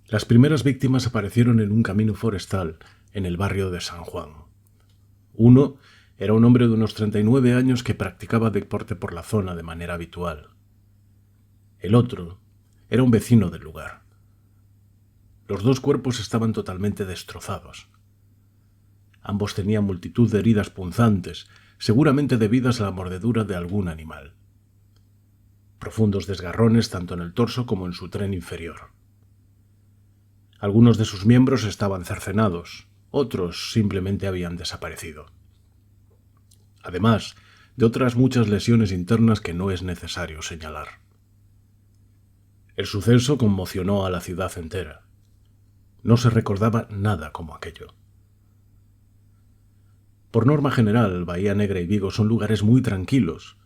Las primeras víctimas aparecieron en un camino forestal en el barrio de San Juan. Uno era un hombre de unos 39 años que practicaba deporte por la zona de manera habitual. El otro era un vecino del lugar. Los dos cuerpos estaban totalmente destrozados. Ambos tenían multitud de heridas punzantes, seguramente debidas a la mordedura de algún animal. Profundos desgarrones tanto en el torso como en su tren inferior. Algunos de sus miembros estaban cercenados, otros simplemente habían desaparecido. Además de otras muchas lesiones internas que no es necesario señalar. El suceso conmocionó a la ciudad entera. No se recordaba nada como aquello. Por norma general, Bahía Negra y Vigo son lugares muy tranquilos,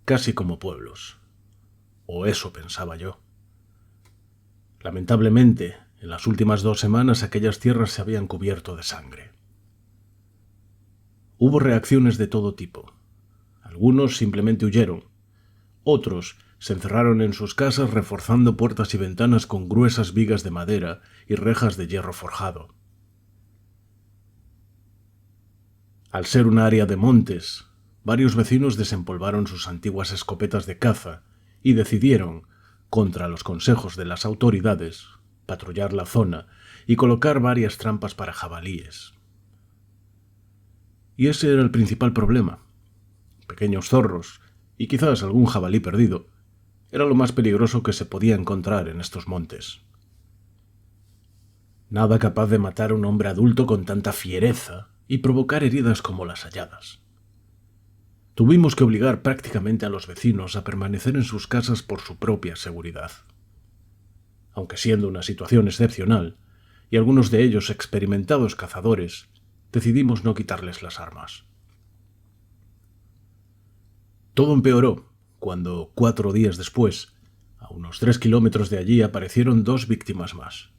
casi como pueblos. O eso pensaba yo. Lamentablemente, en las últimas 2 semanas aquellas tierras se habían cubierto de sangre. Hubo reacciones de todo tipo. Algunos simplemente huyeron. Otros se encerraron en sus casas reforzando puertas y ventanas con gruesas vigas de madera y rejas de hierro forjado. Al ser un área de montes, varios vecinos desempolvaron sus antiguas escopetas de caza y decidieron, contra los consejos de las autoridades, patrullar la zona y colocar varias trampas para jabalíes. Y ese era el principal problema. Pequeños zorros, y quizás algún jabalí perdido, era lo más peligroso que se podía encontrar en estos montes. Nada capaz de matar a un hombre adulto con tanta fiereza y provocar heridas como las halladas. Tuvimos que obligar prácticamente a los vecinos a permanecer en sus casas por su propia seguridad. Aunque siendo una situación excepcional, y algunos de ellos experimentados cazadores, decidimos no quitarles las armas. Todo empeoró cuando, 4 días después, a unos 3 kilómetros de allí aparecieron 2 víctimas más.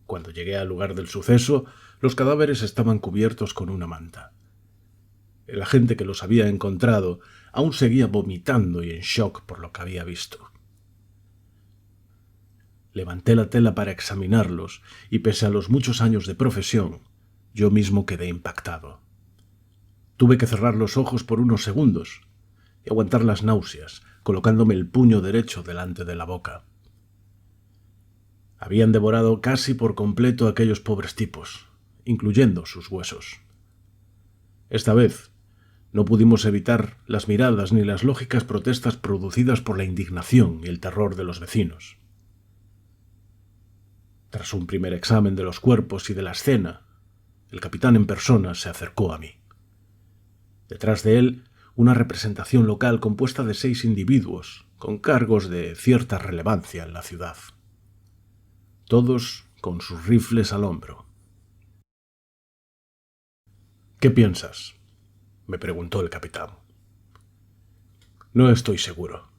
Cuando llegué al lugar del suceso, los cadáveres estaban cubiertos con una manta. El agente que los había encontrado aún seguía vomitando y en shock por lo que había visto. Levanté la tela para examinarlos y pese a los muchos años de profesión, yo mismo quedé impactado. Tuve que cerrar los ojos por unos segundos y aguantar las náuseas, colocándome el puño derecho delante de la boca. Habían devorado casi por completo a aquellos pobres tipos, incluyendo sus huesos. Esta vez no pudimos evitar las miradas ni las lógicas protestas producidas por la indignación y el terror de los vecinos. Tras un primer examen de los cuerpos y de la escena, el capitán en persona se acercó a mí. Detrás de él, una representación local compuesta de 6 individuos, con cargos de cierta relevancia en la ciudad. Todos con sus rifles al hombro. «¿Qué piensas?», me preguntó el capitán. «No estoy seguro»,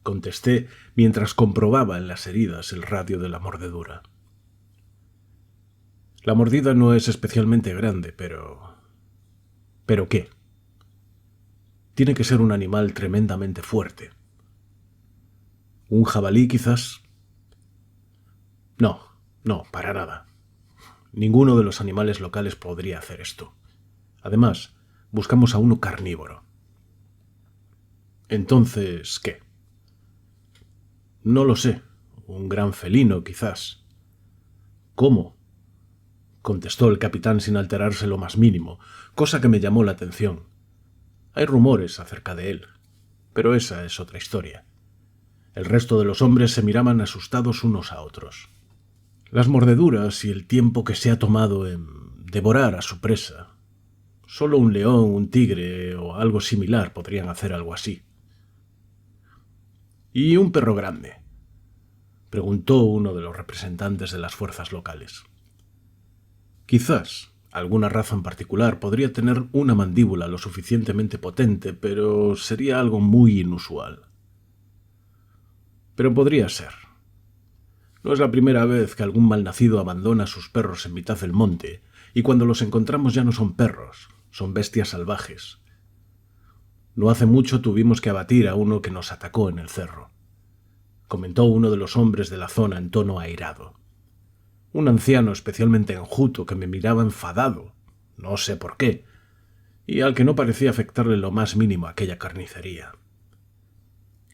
contesté mientras comprobaba en las heridas el radio de la mordedura. La mordida no es especialmente grande, pero... ¿Pero qué? Tiene que ser un animal tremendamente fuerte. ¿Un jabalí, quizás? No, para nada. Ninguno de los animales locales podría hacer esto. Además, buscamos a uno carnívoro. Entonces, ¿qué? No lo sé. Un gran felino, quizás. ¿Cómo?, contestó el capitán sin alterarse lo más mínimo, cosa que me llamó la atención. Hay rumores acerca de él, pero esa es otra historia. El resto de los hombres se miraban asustados unos a otros. Las mordeduras y el tiempo que se ha tomado en devorar a su presa. Solo un león, un tigre o algo similar podrían hacer algo así. ¿Y un perro grande?, preguntó uno de los representantes de las fuerzas locales. Quizás alguna raza en particular podría tener una mandíbula lo suficientemente potente, pero sería algo muy inusual. Pero podría ser. No es la primera vez que algún malnacido abandona a sus perros en mitad del monte, y cuando los encontramos ya no son perros, son bestias salvajes. No hace mucho tuvimos que abatir a uno que nos atacó en el cerro. comentó uno de los hombres de la zona en tono airado. Un anciano especialmente enjuto que me miraba enfadado, no sé por qué, y al que no parecía afectarle lo más mínimo aquella carnicería.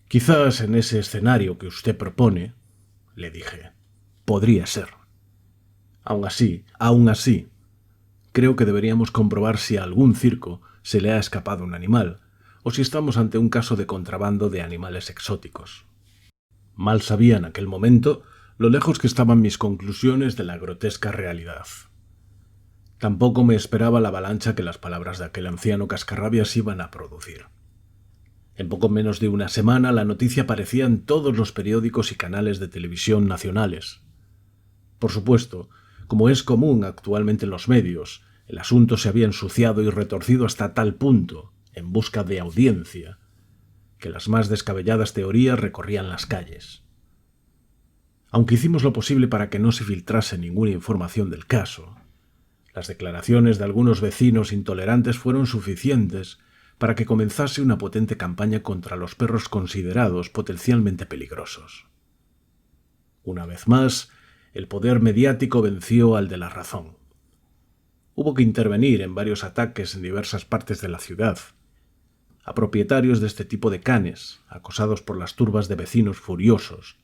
Quizás en ese escenario que usted propone, le dije, podría ser. Aún así, creo que deberíamos comprobar si a algún circo se le ha escapado un animal, o si estamos ante un caso de contrabando de animales exóticos. Mal sabía en aquel momento lo lejos que estaban mis conclusiones de la grotesca realidad. Tampoco me esperaba la avalancha que las palabras de aquel anciano cascarrabias iban a producir. En poco menos de una semana la noticia aparecía en todos los periódicos y canales de televisión nacionales. Por supuesto, como es común actualmente en los medios, el asunto se había ensuciado y retorcido hasta tal punto, en busca de audiencia, que las más descabelladas teorías recorrían las calles. Aunque hicimos lo posible para que no se filtrase ninguna información del caso, las declaraciones de algunos vecinos intolerantes fueron suficientes para que comenzase una potente campaña contra los perros considerados potencialmente peligrosos. Una vez más, el poder mediático venció al de la razón. Hubo que intervenir en varios ataques en diversas partes de la ciudad, a propietarios de este tipo de canes, acosados por las turbas de vecinos furiosos,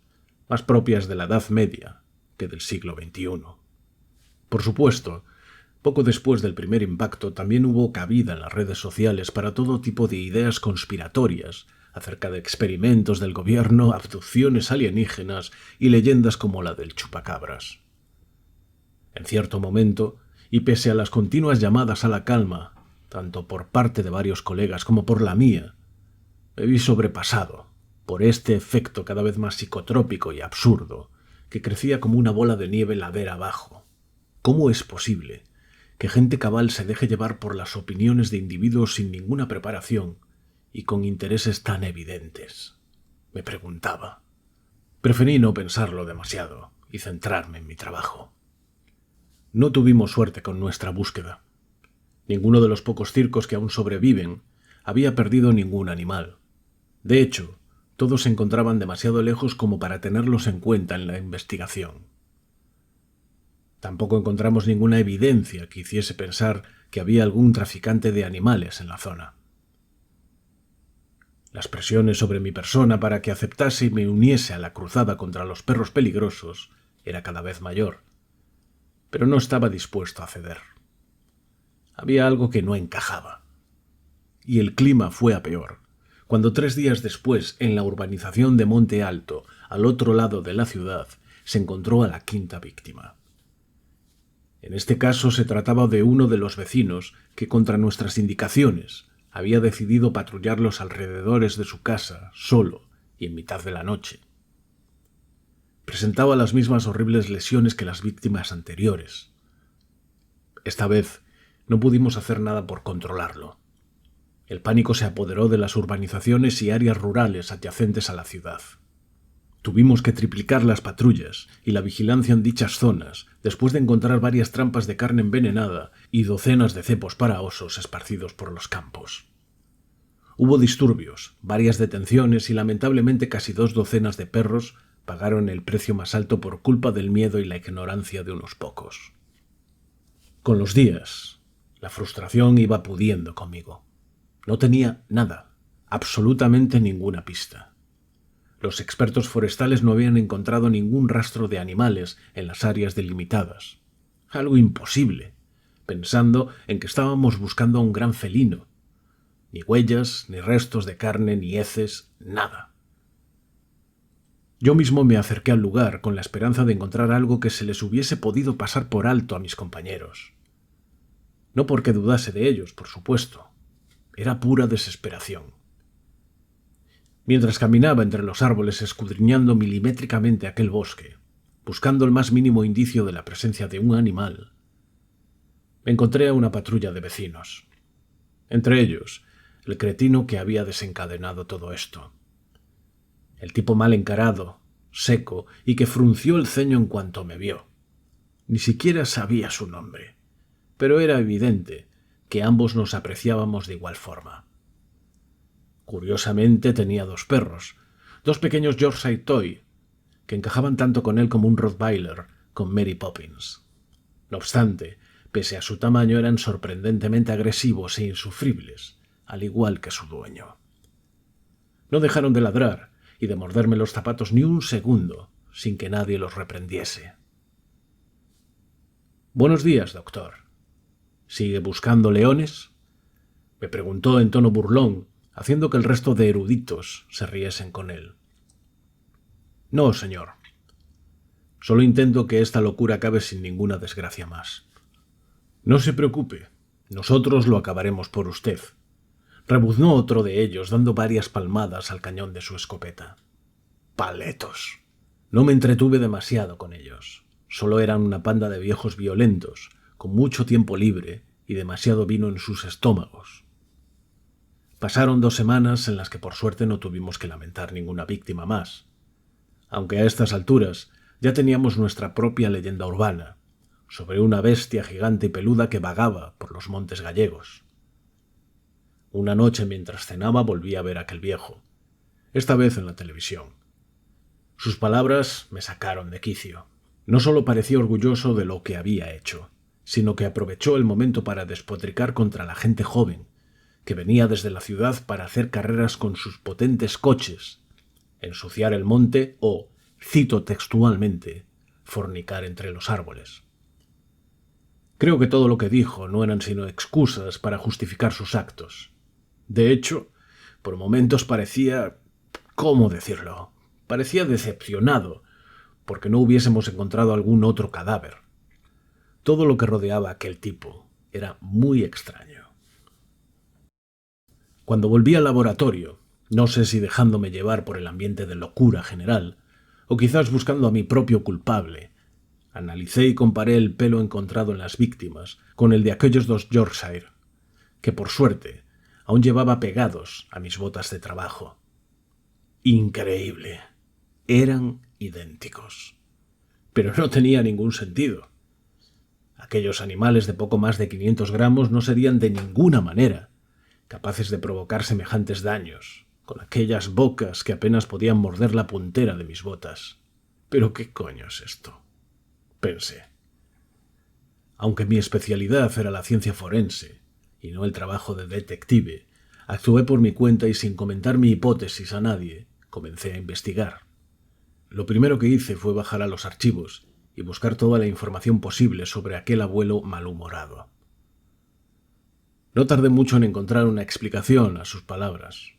más propias de la Edad Media que del siglo XXI. Por supuesto, poco después del primer impacto también hubo cabida en las redes sociales para todo tipo de ideas conspiratorias acerca de experimentos del gobierno, abducciones alienígenas y leyendas como la del chupacabras. En cierto momento, y pese a las continuas llamadas a la calma, tanto por parte de varios colegas como por la mía, me vi sobrepasado por este efecto cada vez más psicotrópico y absurdo, que crecía como una bola de nieve ladera abajo. ¿Cómo es posible que gente cabal se deje llevar por las opiniones de individuos sin ninguna preparación y con intereses tan evidentes? Me preguntaba. Preferí no pensarlo demasiado y centrarme en mi trabajo. No tuvimos suerte con nuestra búsqueda. Ninguno de los pocos circos que aún sobreviven había perdido ningún animal. De hecho, todos se encontraban demasiado lejos como para tenerlos en cuenta en la investigación. Tampoco encontramos ninguna evidencia que hiciese pensar que había algún traficante de animales en la zona. Las presiones sobre mi persona para que aceptase y me uniese a la cruzada contra los perros peligrosos era cada vez mayor, pero no estaba dispuesto a ceder. Había algo que no encajaba. Y el clima fue a peor, cuando 3 días después, en la urbanización de Monte Alto, al otro lado de la ciudad, se encontró a la quinta víctima. En este caso se trataba de uno de los vecinos que, contra nuestras indicaciones, había decidido patrullar los alrededores de su casa, solo y en mitad de la noche. Presentaba las mismas horribles lesiones que las víctimas anteriores. Esta vez no pudimos hacer nada por controlarlo. El pánico se apoderó de las urbanizaciones y áreas rurales adyacentes a la ciudad. Tuvimos que triplicar las patrullas y la vigilancia en dichas zonas, después de encontrar varias trampas de carne envenenada y docenas de cepos para osos esparcidos por los campos. Hubo disturbios, varias detenciones y lamentablemente casi 2 docenas de perros pagaron el precio más alto por culpa del miedo y la ignorancia de unos pocos. Con los días, la frustración iba pudiendo conmigo. No tenía nada, absolutamente ninguna pista. Los expertos forestales no habían encontrado ningún rastro de animales en las áreas delimitadas. Algo imposible, pensando en que estábamos buscando a un gran felino. Ni huellas, ni restos de carne, ni heces, nada. Yo mismo me acerqué al lugar con la esperanza de encontrar algo que se les hubiese podido pasar por alto a mis compañeros. No porque dudase de ellos, por supuesto. Era pura desesperación. Mientras caminaba entre los árboles escudriñando milimétricamente aquel bosque, buscando el más mínimo indicio de la presencia de un animal, me encontré a una patrulla de vecinos. Entre ellos, el cretino que había desencadenado todo esto. El tipo mal encarado, seco y que frunció el ceño en cuanto me vio. Ni siquiera sabía su nombre, pero era evidente que ambos nos apreciábamos de igual forma. Curiosamente tenía 2 perros, 2 pequeños Yorkshire Toy, que encajaban tanto con él como un Rottweiler con Mary Poppins. No obstante, pese a su tamaño, eran sorprendentemente agresivos e insufribles, al igual que su dueño. No dejaron de ladrar y de morderme los zapatos ni un segundo sin que nadie los reprendiese. «Buenos días, doctor. ¿Sigue buscando leones?», me preguntó en tono burlón, haciendo que el resto de eruditos se riesen con él. «No, señor. Solo intento que esta locura acabe sin ninguna desgracia más». «No se preocupe, nosotros lo acabaremos por usted», rebuznó otro de ellos, dando varias palmadas al cañón de su escopeta. «Paletos». No me entretuve demasiado con ellos. Solo eran una panda de viejos violentos, con mucho tiempo libre y demasiado vino en sus estómagos. Pasaron 2 semanas en las que por suerte no tuvimos que lamentar ninguna víctima más, aunque a estas alturas ya teníamos nuestra propia leyenda urbana, sobre una bestia gigante y peluda que vagaba por los montes gallegos. Una noche mientras cenaba volví a ver a aquel viejo, esta vez en la televisión. Sus palabras me sacaron de quicio. No solo parecía orgulloso de lo que había hecho, sino que aprovechó el momento para despotricar contra la gente joven, que venía desde la ciudad para hacer carreras con sus potentes coches, ensuciar el monte o, cito textualmente, fornicar entre los árboles. Creo que todo lo que dijo no eran sino excusas para justificar sus actos. De hecho, por momentos parecía... ¿cómo decirlo? Parecía decepcionado porque no hubiésemos encontrado algún otro cadáver. Todo lo que rodeaba a aquel tipo era muy extraño. Cuando volví al laboratorio, no sé si dejándome llevar por el ambiente de locura general, o quizás buscando a mi propio culpable, analicé y comparé el pelo encontrado en las víctimas con el de aquellos 2 Yorkshire, que por suerte aún llevaba pegados a mis botas de trabajo. Increíble. Eran idénticos. Pero no tenía ningún sentido. Aquellos animales de poco más de 500 gramos no serían de ninguna manera capaces de provocar semejantes daños, con aquellas bocas que apenas podían morder la puntera de mis botas. ¿Pero qué coño es esto?, pensé. Aunque mi especialidad era la ciencia forense, y no el trabajo de detective, actué por mi cuenta y sin comentar mi hipótesis a nadie, comencé a investigar. Lo primero que hice fue bajar a los archivos y buscar toda la información posible sobre aquel abuelo malhumorado. No tardé mucho en encontrar una explicación a sus palabras.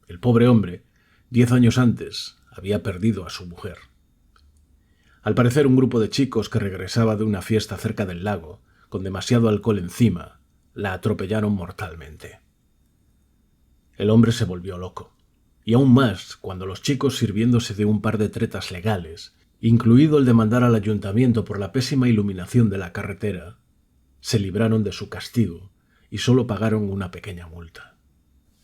El pobre hombre, 10 años antes, había perdido a su mujer. Al parecer, un grupo de chicos que regresaba de una fiesta cerca del lago, con demasiado alcohol encima, la atropellaron mortalmente. El hombre se volvió loco, y aún más cuando los chicos, sirviéndose de un par de tretas legales, incluido el de mandar al ayuntamiento por la pésima iluminación de la carretera, se libraron de su castigo y solo pagaron una pequeña multa.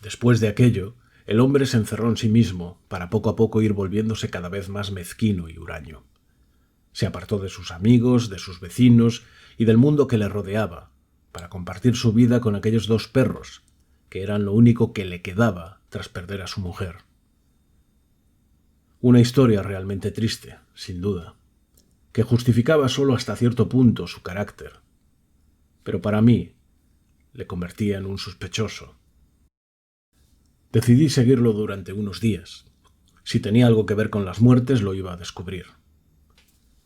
Después de aquello, el hombre se encerró en sí mismo para poco a poco ir volviéndose cada vez más mezquino y huraño. Se apartó de sus amigos, de sus vecinos y del mundo que le rodeaba, para compartir su vida con aquellos 2 perros, que eran lo único que le quedaba tras perder a su mujer. Una historia realmente triste, sin duda, que justificaba solo hasta cierto punto su carácter, pero para mí le convertía en un sospechoso. Decidí seguirlo durante unos días. Si tenía algo que ver con las muertes, lo iba a descubrir.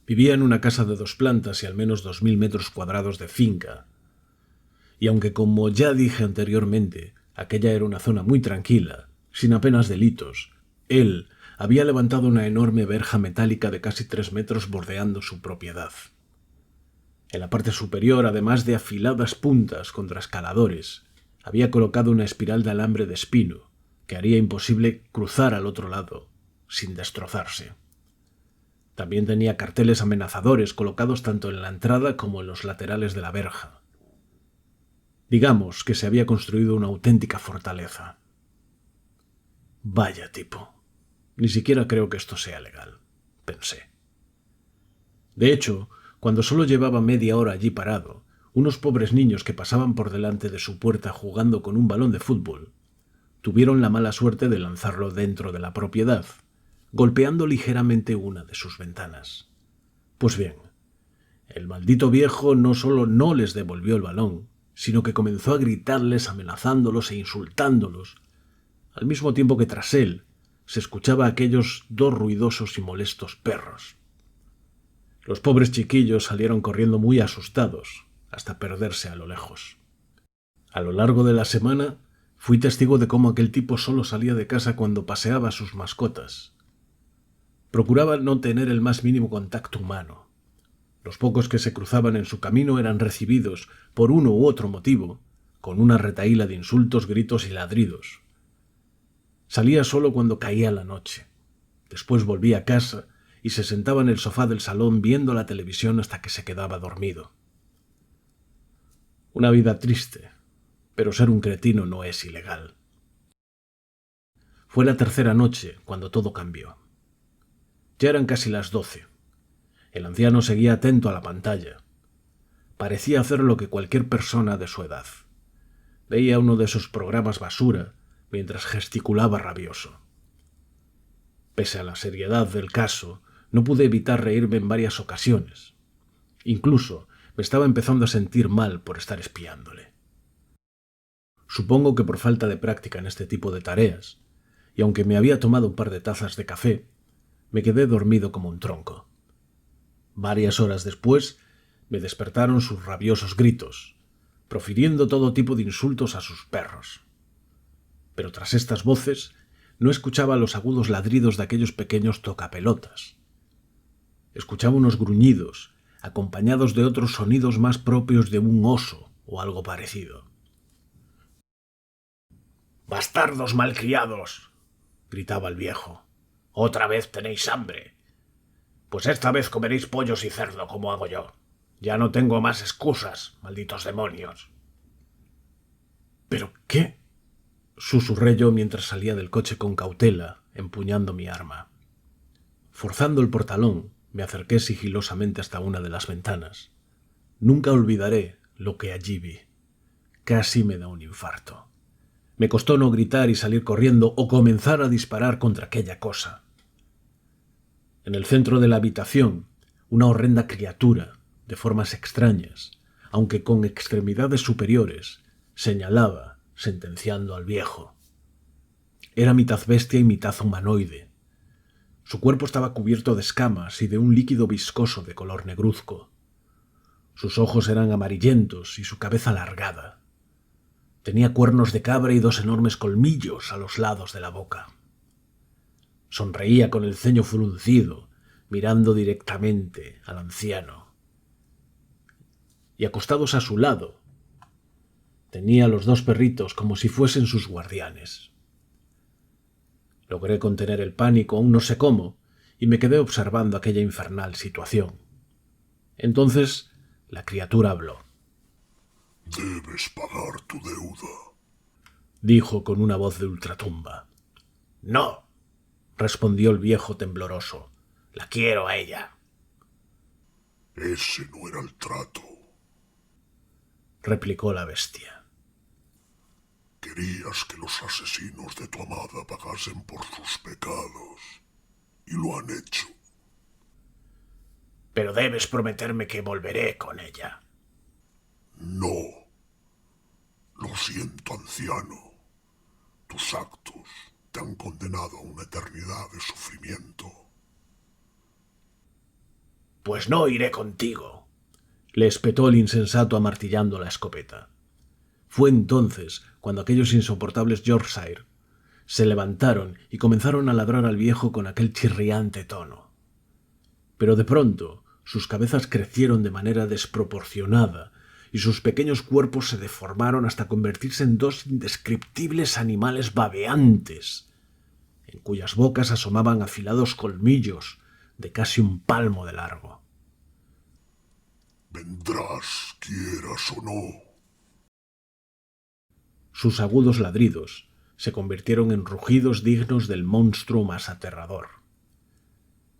Vivía en una casa de 2 plantas y al menos 2000 metros cuadrados de finca. Y aunque, como ya dije anteriormente, aquella era una zona muy tranquila, sin apenas delitos, él había levantado una enorme verja metálica de casi 3 metros bordeando su propiedad. En la parte superior, además de afiladas puntas contra escaladores, había colocado una espiral de alambre de espino que haría imposible cruzar al otro lado sin destrozarse. También tenía carteles amenazadores colocados tanto en la entrada como en los laterales de la verja. Digamos que se había construido una auténtica fortaleza. Vaya tipo. Ni siquiera creo que esto sea legal, pensé. De hecho, cuando solo llevaba media hora allí parado, unos pobres niños que pasaban por delante de su puerta jugando con un balón de fútbol tuvieron la mala suerte de lanzarlo dentro de la propiedad, golpeando ligeramente una de sus ventanas. Pues bien, el maldito viejo no solo no les devolvió el balón, sino que comenzó a gritarles amenazándolos e insultándolos, al mismo tiempo que tras él se escuchaba a aquellos dos ruidosos y molestos perros. Los pobres chiquillos salieron corriendo muy asustados, hasta perderse a lo lejos. A lo largo de la semana fui testigo de cómo aquel tipo solo salía de casa cuando paseaba a sus mascotas. Procuraba no tener el más mínimo contacto humano. Los pocos que se cruzaban en su camino eran recibidos, por uno u otro motivo, con una retahíla de insultos, gritos y ladridos. Salía solo cuando caía la noche. Después volvía a casa y se sentaba en el sofá del salón viendo la televisión hasta que se quedaba dormido. Una vida triste, pero ser un cretino no es ilegal. Fue la tercera noche cuando todo cambió. Ya eran casi las 12. El anciano seguía atento a la pantalla. Parecía hacer lo que cualquier persona de su edad. Veía uno de esos programas basura mientras gesticulaba rabioso. Pese a la seriedad del caso, no pude evitar reírme en varias ocasiones. Incluso me estaba empezando a sentir mal por estar espiándole. Supongo que por falta de práctica en este tipo de tareas, y aunque me había tomado un par de tazas de café, me quedé dormido como un tronco. Varias horas después me despertaron sus rabiosos gritos, profiriendo todo tipo de insultos a sus perros. Pero tras estas voces no escuchaba los agudos ladridos de aquellos pequeños tocapelotas. Escuchaba unos gruñidos, acompañados de otros sonidos más propios de un oso o algo parecido. «¡Bastardos malcriados!», gritaba el viejo. «¿Otra vez tenéis hambre? Pues esta vez comeréis pollos y cerdo como hago yo. Ya no tengo más excusas, malditos demonios». «¿Pero qué?», susurré yo mientras salía del coche con cautela, empuñando mi arma. Forzando el portalón, me acerqué sigilosamente hasta una de las ventanas. Nunca olvidaré lo que allí vi. Casi me da un infarto. Me costó no gritar y salir corriendo o comenzar a disparar contra aquella cosa. En el centro de la habitación, una horrenda criatura, de formas extrañas, aunque con extremidades superiores, señalaba, sentenciando al viejo. Era mitad bestia y mitad humanoide. Su cuerpo estaba cubierto de escamas y de un líquido viscoso de color negruzco. Sus ojos eran amarillentos y su cabeza alargada. Tenía cuernos de cabra y dos enormes colmillos a los lados de la boca. Sonreía con el ceño fruncido, mirando directamente al anciano. Y acostados a su lado, tenía a los dos perritos como si fuesen sus guardianes. Logré contener el pánico, aún no sé cómo, y me quedé observando aquella infernal situación. Entonces la criatura habló. «Debes pagar tu deuda», dijo con una voz de ultratumba. «No», respondió el viejo tembloroso. «La quiero a ella». «Ese no era el trato», replicó la bestia. «Querías que los asesinos de tu amada pagasen por sus pecados, y lo han hecho». «Pero debes prometerme que volveré con ella». «No. Lo siento, anciano. Tus actos te han condenado a una eternidad de sufrimiento». «Pues no iré contigo», le espetó el insensato amartillando la escopeta. Fue entonces cuando aquellos insoportables Yorkshire se levantaron y comenzaron a ladrar al viejo con aquel chirriante tono. Pero de pronto sus cabezas crecieron de manera desproporcionada y sus pequeños cuerpos se deformaron hasta convertirse en dos indescriptibles animales babeantes, en cuyas bocas asomaban afilados colmillos de casi un palmo de largo. «Vendrás, quieras o no». Sus agudos ladridos se convirtieron en rugidos dignos del monstruo más aterrador.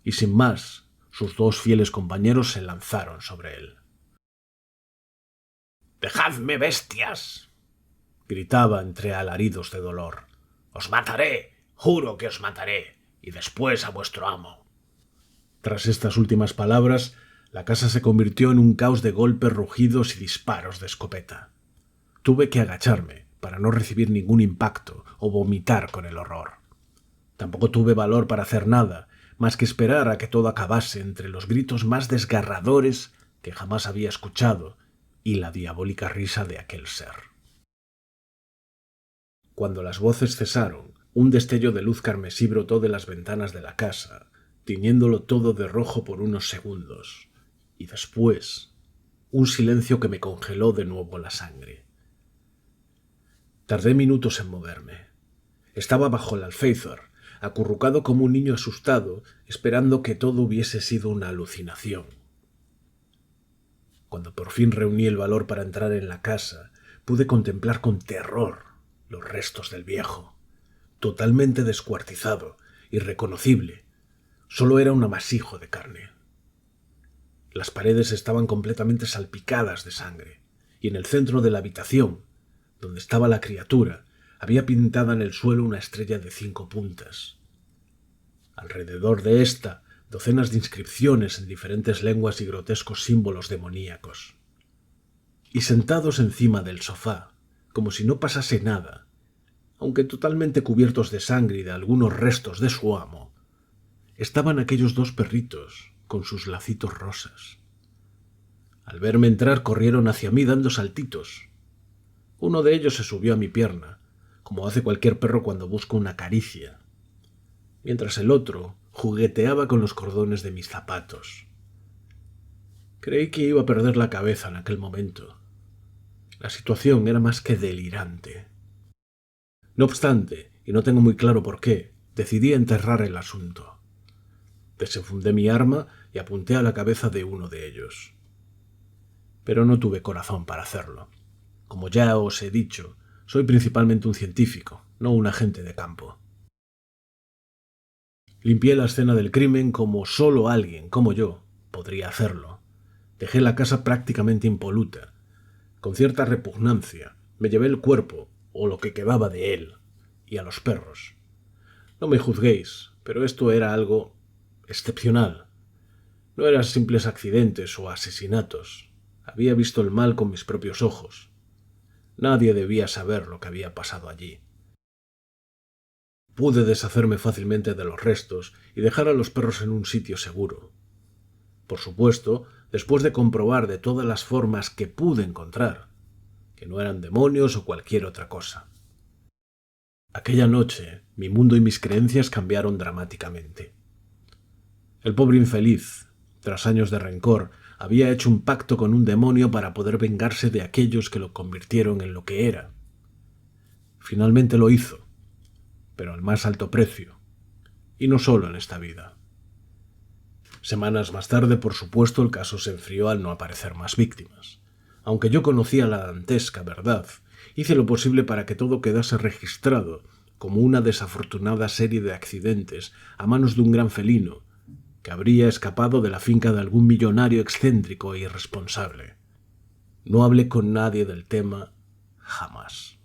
Y sin más, sus dos fieles compañeros se lanzaron sobre él. «¡Dejadme, bestias!», gritaba entre alaridos de dolor. «Os mataré, juro que os mataré. y después a vuestro amo». Tras estas últimas palabras, la casa se convirtió en un caos de golpes, rugidos y disparos de escopeta. Tuve que agacharme para no recibir ningún impacto o vomitar con el horror. Tampoco tuve valor para hacer nada, más que esperar a que todo acabase entre los gritos más desgarradores que jamás había escuchado y la diabólica risa de aquel ser. Cuando las voces cesaron, un destello de luz carmesí brotó de las ventanas de la casa, tiñéndolo todo de rojo por unos segundos, y después un silencio que me congeló de nuevo la sangre. Tardé minutos en moverme. Estaba bajo el alféizar, acurrucado como un niño asustado, esperando que todo hubiese sido una alucinación. Cuando por fin reuní el valor para entrar en la casa, pude contemplar con terror los restos del viejo, totalmente descuartizado, irreconocible. Solo era un amasijo de carne. Las paredes estaban completamente salpicadas de sangre, y en el centro de la habitación, donde estaba la criatura, había pintada en el suelo una estrella de 5 puntas. Alrededor de ésta, docenas de inscripciones en diferentes lenguas y grotescos símbolos demoníacos. Y sentados encima del sofá, como si no pasase nada, aunque totalmente cubiertos de sangre y de algunos restos de su amo, estaban aquellos 2 perritos con sus lacitos rosas. Al verme entrar corrieron hacia mí dando saltitos. Uno de ellos se subió a mi pierna, como hace cualquier perro cuando busca una caricia, mientras el otro jugueteaba con los cordones de mis zapatos. Creí que iba a perder la cabeza en aquel momento. La situación era más que delirante. No obstante, y no tengo muy claro por qué, decidí enterrar el asunto. Desenfundé mi arma y apunté a la cabeza de uno de ellos. Pero no tuve corazón para hacerlo. Como ya os he dicho, soy principalmente un científico, no un agente de campo. Limpié la escena del crimen como solo alguien como yo podría hacerlo. Dejé la casa prácticamente impoluta. Con cierta repugnancia, me llevé el cuerpo, o lo que quedaba de él, y a los perros. No me juzguéis, pero esto era algo excepcional. No eran simples accidentes o asesinatos. Había visto el mal con mis propios ojos. Nadie debía saber lo que había pasado allí. Pude deshacerme fácilmente de los restos y dejar a los perros en un sitio seguro. Por supuesto, después de comprobar de todas las formas que pude encontrar, que no eran demonios o cualquier otra cosa. Aquella noche, mi mundo y mis creencias cambiaron dramáticamente. El pobre infeliz, tras años de rencor, había hecho un pacto con un demonio para poder vengarse de aquellos que lo convirtieron en lo que era. Finalmente lo hizo, pero al más alto precio, y no solo en esta vida. Semanas más tarde, por supuesto, el caso se enfrió al no aparecer más víctimas. Aunque yo conocía la dantesca verdad, hice lo posible para que todo quedase registrado como una desafortunada serie de accidentes a manos de un gran felino que habría escapado de la finca de algún millonario excéntrico e irresponsable. No hablé con nadie del tema jamás.